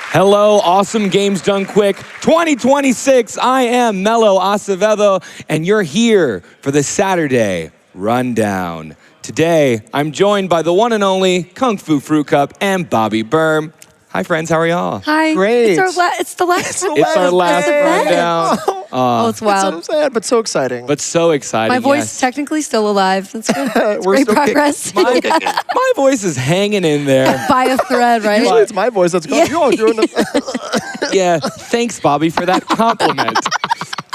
Hello, Awesome Games Done Quick 2026. I am Melo Acevedo, and you're here for the Saturday Rundown. Today, I'm joined by the one and only Kung Fu Fruit Cup and Bobby Berm. Hi, friends. How are y'all? Hi. Great. It's the last. It's our last rundown. Oh, it's That's what I'm wild. saying, but so exciting. But so exciting. My voice yes. is technically still alive. That's good. That's We're great still kicking. progress. My voice is hanging in there. By a thread, right? Usually it's my voice that's going. Yeah. You all doing it. Yeah, thanks, Bobby, for that compliment.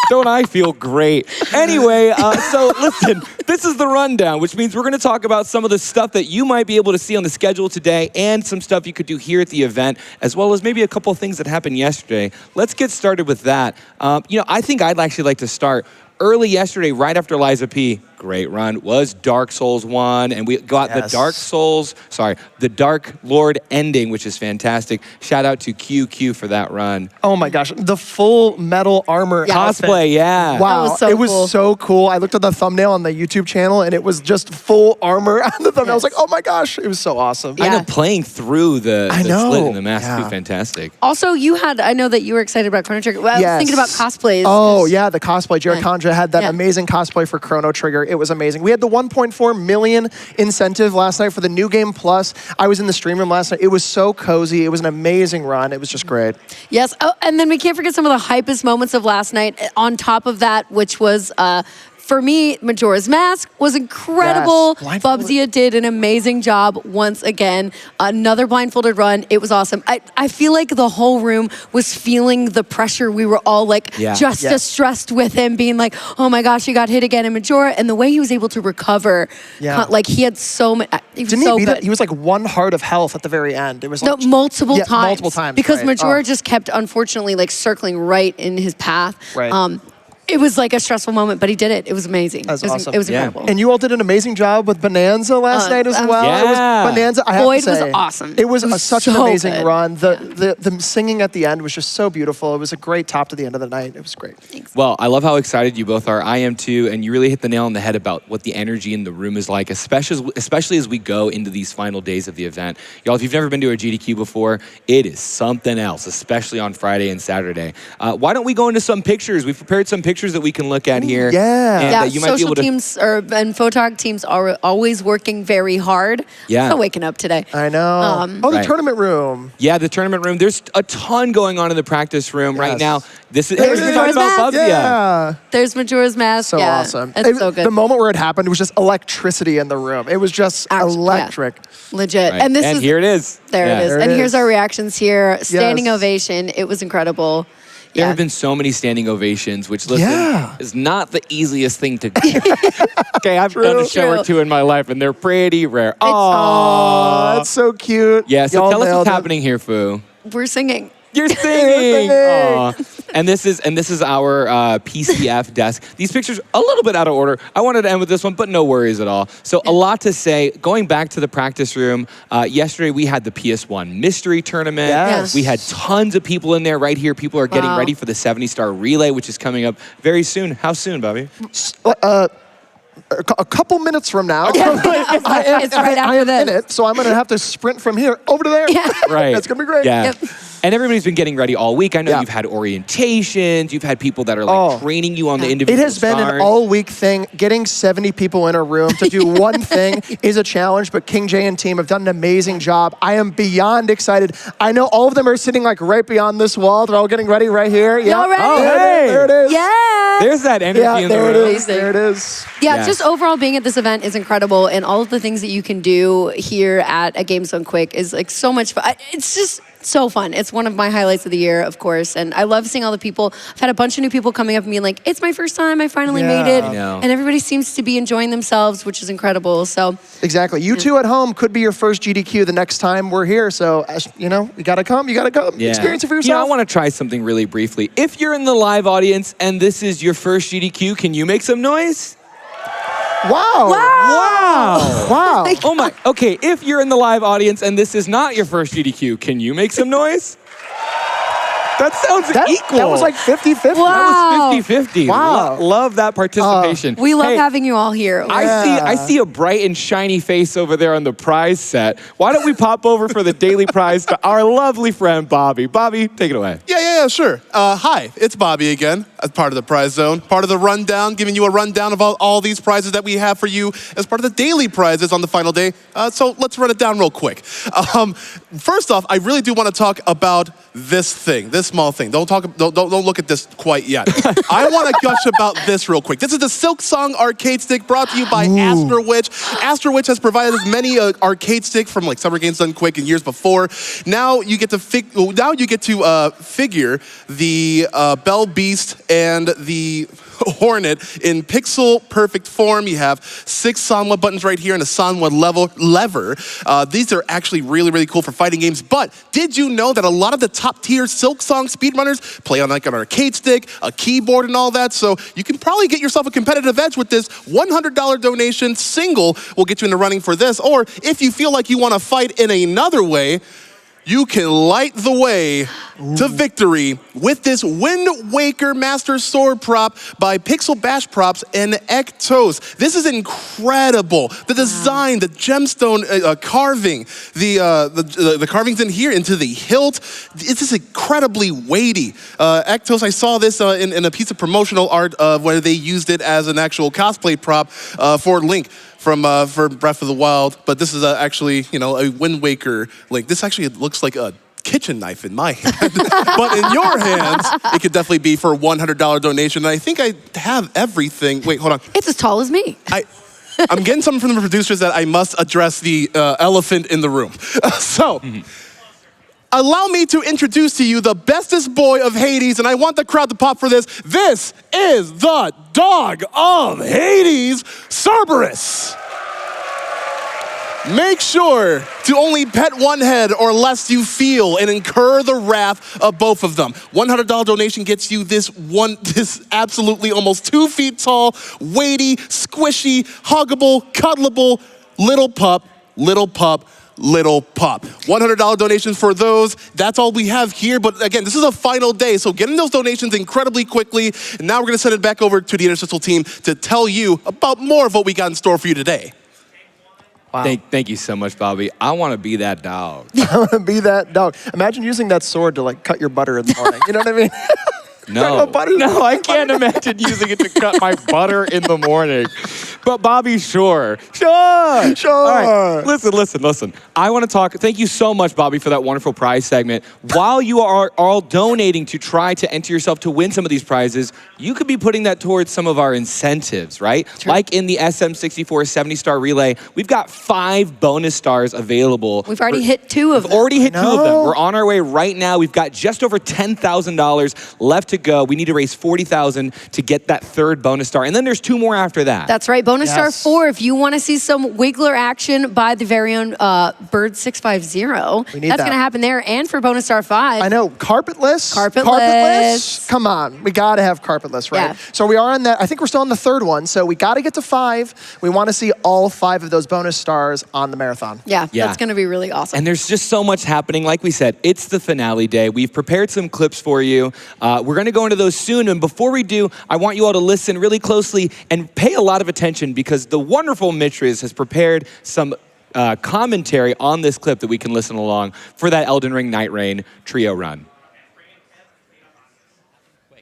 Don't I feel great? Anyway, so listen, this is the rundown, which means we're going to talk about some of the stuff that you might be able to see on the schedule today and some stuff you could do here at the event, as well as maybe a couple of things that happened yesterday. Let's get started with that. I think I'd actually like to start early yesterday, right after Liza P. Great run, was Dark Souls 1, and we got the Dark Lord ending, which is fantastic. Shout out to QQ for that run. Oh my gosh, the full metal armor outfit. Cosplay, yeah. Wow, That was so it was cool. so cool. I looked at the thumbnail on the YouTube channel, and it was just full armor on the thumbnail. I was like, oh my gosh, it was so awesome. I Yeah. know playing through the know. slit in the mask would Yeah. be fantastic. Also, I know that you were excited about Chrono Trigger. Well, I was Yes. thinking about cosplays. Oh yeah, the cosplay. Jared Yeah. Condra had that Yeah. amazing cosplay for Chrono Trigger. It was amazing. We had the 1.4 million incentive last night for the New Game Plus. I was in the stream room last night. It was so cozy. It was an amazing run. It was just great. Yes. Oh, and then we can't forget some of the hypest moments of last night. On top of that, which was, for me, Majora's Mask was incredible. Yes. Blindfolded. Bubzia did an amazing job once again. Another blindfolded run. It was awesome. I feel like the whole room was feeling the pressure. We were all like Yeah. just Yes. as stressed with him, being like, oh my gosh, he got hit again in Majora. And the way he was able to recover, Yeah. like he had so many, he was Didn't so he beat good. it? He was like 1 heart of health at the very end. It was No, like multiple Yeah, times. multiple times, Because right. Majora Oh. just kept, unfortunately, like circling right in his path. Right. It was like a stressful moment, but he did it. It was amazing. That's it was, awesome. It was Yeah. incredible. And you all did an amazing job with Bonanza last night as well. Yeah. It was Bonanza. I have Boyd to was say, awesome. It was, It was such an so amazing good. run. The singing at the end was just so beautiful. It was a great top to the end of the night. It was great. Well, I love how excited you both are. I am too, and you really hit the nail on the head about what the energy in the room is like, especially as we go into these final days of the event. Y'all, if you've never been to a GDQ before, it is something else, especially on Friday and Saturday. Why don't we go into some pictures? We've prepared some pictures that we can look at here. yeah. And Yeah, that you might be social able to. teams and photog teams are always working very hard. Yeah. So waking up today. I know. The Right. tournament room. Yeah, the tournament room. There's a ton going on in the practice room right Yes. now. This is There's we're talking Majora's about Mask. Bubzia. Yeah. There's Majora's Mask. So yeah, awesome. It's so good. The moment where it happened, it was just electricity in the room. It was just Actually, electric. Legit. Right. And this is here it is. there Yeah. it is. There it And here's is. our reactions here. Standing Yes. ovation. It was incredible. There Yeah. have been so many standing ovations, which, listen, Yeah. is not the easiest thing to do. Okay, I've done a show or True. two in my life, and they're pretty rare. Oh, Aww. that's so cute. Yeah, so Y'all tell us nailed what's it. happening here, Fu. We're singing. You're singing. Aw. And this is our PCF desk. These pictures a little bit out of order. I wanted to end with this one, but no worries at all. So a lot to say. Going back to the practice room, yesterday we had the PS1 mystery tournament. Yes. We had tons of people in there right here. People are getting Wow. ready for the 70-star relay, which is coming up very soon. How soon, Bobby? A couple minutes from now. It's right I after am in this. it, so I'm going to have to sprint from here over to there. Yeah. Right. It's going to be great. Yeah. Yep. And everybody's been getting ready all week. I know Yeah. you've had orientations. You've had people that are like Oh. training you on the Yeah. individual It has been an stars. all-week thing. Getting 70 people in a room to do one thing is a challenge, but King Jay and team have done an amazing job. I am beyond excited. I know all of them are sitting like right beyond this wall. They're all getting ready right here. Yeah. Y'all ready? Oh, There it hey. is. There it is. Yeah. There's that energy Yeah, in the there it room. is. There it is. Yeah, Yeah. just overall being at this event is incredible, and all of the things that you can do here at a Games Done Quick is like so much fun. It's just so fun. It's one of my highlights of the year, of course, and I love seeing all the people. I've had a bunch of new people coming up and being like, "It's my first time. I finally made it," I know. and everybody seems to be enjoying themselves, which is incredible. So Exactly. You two at home could be your first GDQ the next time we're here. So, you know, you got to come. You got to come. Yeah. Experience it for You yourself. know, I want to try something really briefly. If you're in the live audience and this is your first GDQ, can you make some noise? Wow. Wow. Wow. Oh my. Okay, if you're in the live audience and this is not your first GDQ, can you make some noise? That sounds equal. That was like 50-50. Wow. That was 50-50. Wow. Love that participation. We love Hey, having you all here. I see a bright and shiny face over there on the prize set. Why don't we pop over for the daily prize to our lovely friend Bobby. Bobby, take it away. Yeah, sure. Hi, it's Bobby again, as part of the prize zone, part of the rundown, giving you a rundown of all these prizes that we have for you as part of the daily prizes on the final day. So let's run it down real quick. First off, I really do want to talk about this thing, this small thing. Don't look at this quite yet. I want to gush about this real quick. This is the Silksong arcade stick brought to you by Astro Witch. Astro Witch has provided us many arcade sticks from like Summer Games Done Quick and years before. Now you get to figure the Bell Beast and the Hornet in pixel perfect form. You have 6 Sanwa buttons right here and a Sanwa lever. These are actually really cool for fighting games. But did you know that a lot of the top tier Silksong speedrunners play on like an arcade stick, a keyboard and all that? So you can probably get yourself a competitive edge with this. $100 donation single will get you in the running for this. Or if you feel like you want to fight in another way, you can light the way to victory with this Wind Waker Master Sword prop by Pixel Bash Props and Ektos. This is incredible. The design, the gemstone carving, the carvings in here into the hilt. It's just incredibly weighty. Ektos, I saw this in a piece of promotional art where they used it as an actual cosplay prop for Link for Breath of the Wild, but this is actually, a Wind Waker Link. This actually looks like a kitchen knife in my hand, but in your hands, it could definitely be for a $100 donation. And I think I have everything. Wait, hold on. It's as tall as me. I'm getting something from the producers that I must address the elephant in the room. Allow me to introduce to you the bestest boy of Hades, and I want the crowd to pop for this. This is the dog of Hades, Cerberus. Make sure to only pet one head or lest you feel and incur the wrath of both of them. $100 donation gets you this absolutely almost 2 feet tall, weighty, squishy, huggable, cuddleable little pup. $100 donations for those. That's all we have here. But again, this is a final day, so get in those donations incredibly quickly. And now we're going to send it back over to the Interstitial team to tell you about more of what we got in store for you today. Wow. Thank you so much, Bobby. I want to be that dog. I want to be that dog. Imagine using that sword to like cut your butter in the morning. You know what I mean? No, I can't imagine using it to cut my butter in the morning. But Bobby, sure. All right, listen. I want to talk. Thank you so much, Bobby, for that wonderful prize segment. While you are all donating to try to enter yourself to win some of these prizes, you could be putting that towards some of our incentives, right? True. Like in the SM64 70-star relay, we've got 5 bonus stars available. We've already hit 2 of them. We've already hit 2 of them. We're on our way right now. We've got just over $10,000 left to go. We need to raise $40,000 to get that 3rd bonus star. And then there's 2 more after that. That's right. Bonus star 4 if you want to see some Wiggler action by the very own Bird 650. That's going to happen there. And for bonus star 5. I know. Carpetless? Carpetless. Come on. We got to have carpetless, right? Yeah. So we are on that. I think we're still on the 3rd one. So we got to get to 5. We want to see all 5 of those bonus stars on the marathon. Yeah, that's going to be really awesome. And there's just so much happening. Like we said, it's the finale day. We've prepared some clips for you. We're going to go into those soon. And before we do, I want you all to listen really closely and pay a lot of attention because the wonderful Mitriz has prepared some commentary on this clip that we can listen along for that Elden Ring Night Rain trio run.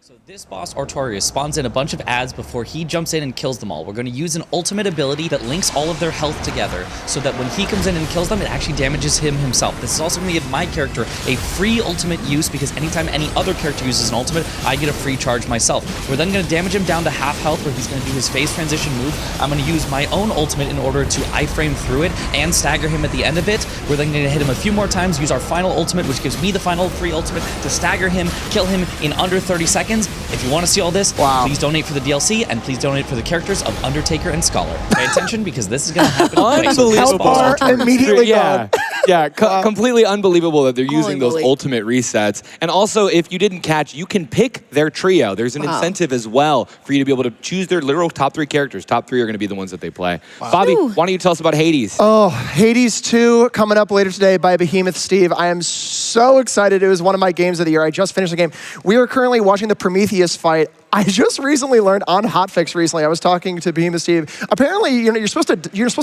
So this boss, Artorias, spawns in a bunch of ads before he jumps in and kills them all. We're going to use an ultimate ability that links all of their health together so that when he comes in and kills them, it actually damages him himself. This is also going to give my character a free ultimate use because anytime any other character uses an ultimate, I get a free charge myself. We're then going to damage him down to half health where he's going to do his phase transition move. I'm going to use my own ultimate in order to iframe through it and stagger him at the end of it. We're then going to hit him a few more times, use our final ultimate, which gives me the final free ultimate to stagger him, kill him in under 30 seconds. If you want to see all this, please donate for the DLC and please donate for the characters of Undertaker and Scholar. Pay attention because this is going to happen. Unbelievable. Health bar immediately gone. Yeah, completely unbelievable that they're using those moly. ultimate resets. And also, if you didn't catch, you can pick their trio. There's an incentive as well for you to be able to choose their literal top 3 characters. Top 3 are going to be the ones that they play. Bobby, Ooh. why don't you tell us about Hades? Oh, Hades 2 coming up later today by Behemoth Steve. I am so excited. It was one of my games of the year. I just finished the game. We are currently watching the Prometheus fight. I just recently learned on Hotfix recently. I was talking to Behemoth Steve. Apparently, you're supposed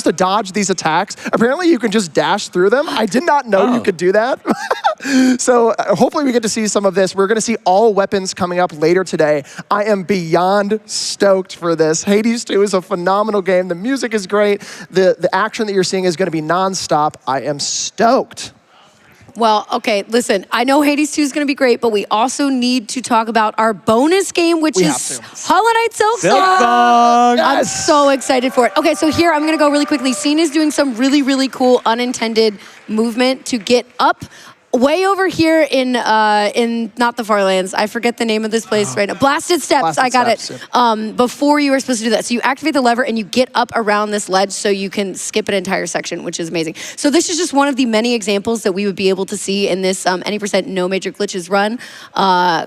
to dodge these attacks. Apparently, you can just dash through them. I did not know you could do that. So hopefully, we get to see some of this. We're going to see all weapons coming up later today. I am beyond stoked for this. Hades 2 is a phenomenal game. The music is great. The action that you're seeing is going to be nonstop. I am stoked. Well, okay, listen, I know Hades 2 is going to be great, but we also need to talk about our bonus game, which We is have to. Hollow Knight Silk Silk Song. Song. I'm so excited for it. Okay, so here, I'm going to go really quickly. Scene is doing some really, really cool unintended movement to get up way over here in not the Farlands. I forget the name of this place right now. Blasted Steps. Blasted I got Steps, it. Before you were supposed to do that. So you activate the lever and you get up around this ledge so you can skip an entire section, which is amazing. So this is just one of the many examples that we would be able to see in this any percent no major glitches run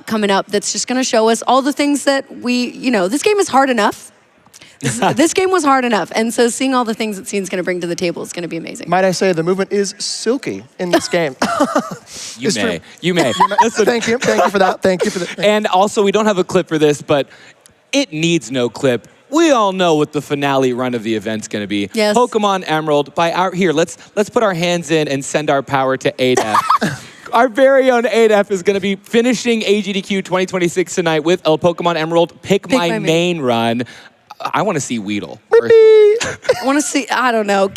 coming up. That's just going to show us all the things that this game is hard enough. This game was hard enough. And so seeing all the things that Scene's going to bring to the table is going to be amazing. Might I say the movement is silky in this game. You It's may. true. You may. Listen, Thank you for that. Thank you for that. and also, we don't have a clip for this, but it needs no clip. We all know what the finale run of the event's going to be. Yes. Pokemon Emerald. Let's put our hands in and send our power to ADEF. Our very own ADEF is going to be finishing AGDQ 2026 tonight with a Pokemon Emerald Pick My Main run. I want to see Weedle. personally. I want to see, I don't know.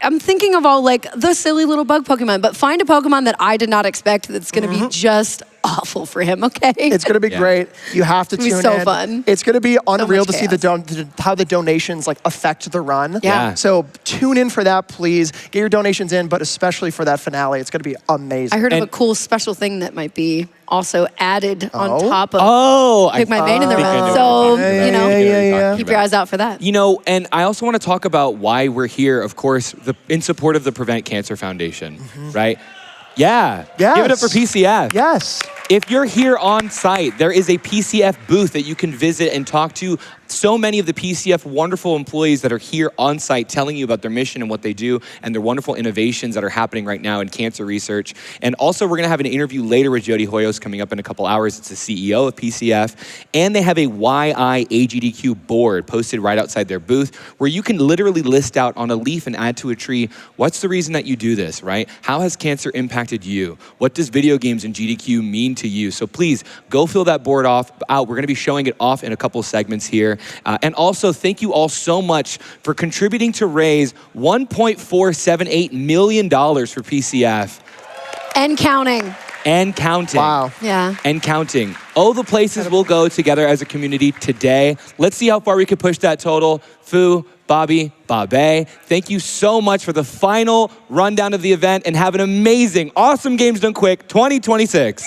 I'm thinking of all like the silly little bug Pokemon, but find a Pokemon that I did not expect that's going to be just awful for him, okay? It's going to be great. You have to It's tune gonna be in. so fun. It's going to be unreal to see chaos. how the donations like affect the run. Yeah. So tune in for that, please. Get your donations in, but especially for that finale. It's going to be amazing. I heard of a And- cool special thing that might be also added on top of Pick My Main in the think I run. know So, what you're talking you know, about. I know what you're yeah. talking keep your about. eyes out for that. You know, and I also want to talk about why we're here, of course, in support of the Prevent Cancer Foundation, right? Yeah. Yes. Give it up for PCF. Yes. If you're here on site, there is a PCF booth that you can visit and talk to so many of the PCF wonderful employees that are here on site telling you about their mission and what they do and their wonderful innovations that are happening right now in cancer research. And also, we're going to have an interview later with Jody Hoyos coming up in a couple hours. It's the CEO of PCF. And they have a YI AGDQ board posted right outside their booth where you can literally list out on a leaf and add to a tree, what's the reason that you do this, right? How has cancer impacted you? What does video games and GDQ mean to you? So please go fill that board out. We're going to be showing it off in a couple segments here. And also, thank you all so much for contributing to raise $1.478 million for PCF. And counting. And counting. Wow. Yeah. And counting. Oh, the places we'll go together as a community today. Let's see how far we can push that total. Fu, Bobby, Babe, thank you so much for the final rundown of the event and have an amazing, awesome Games Done Quick 2026.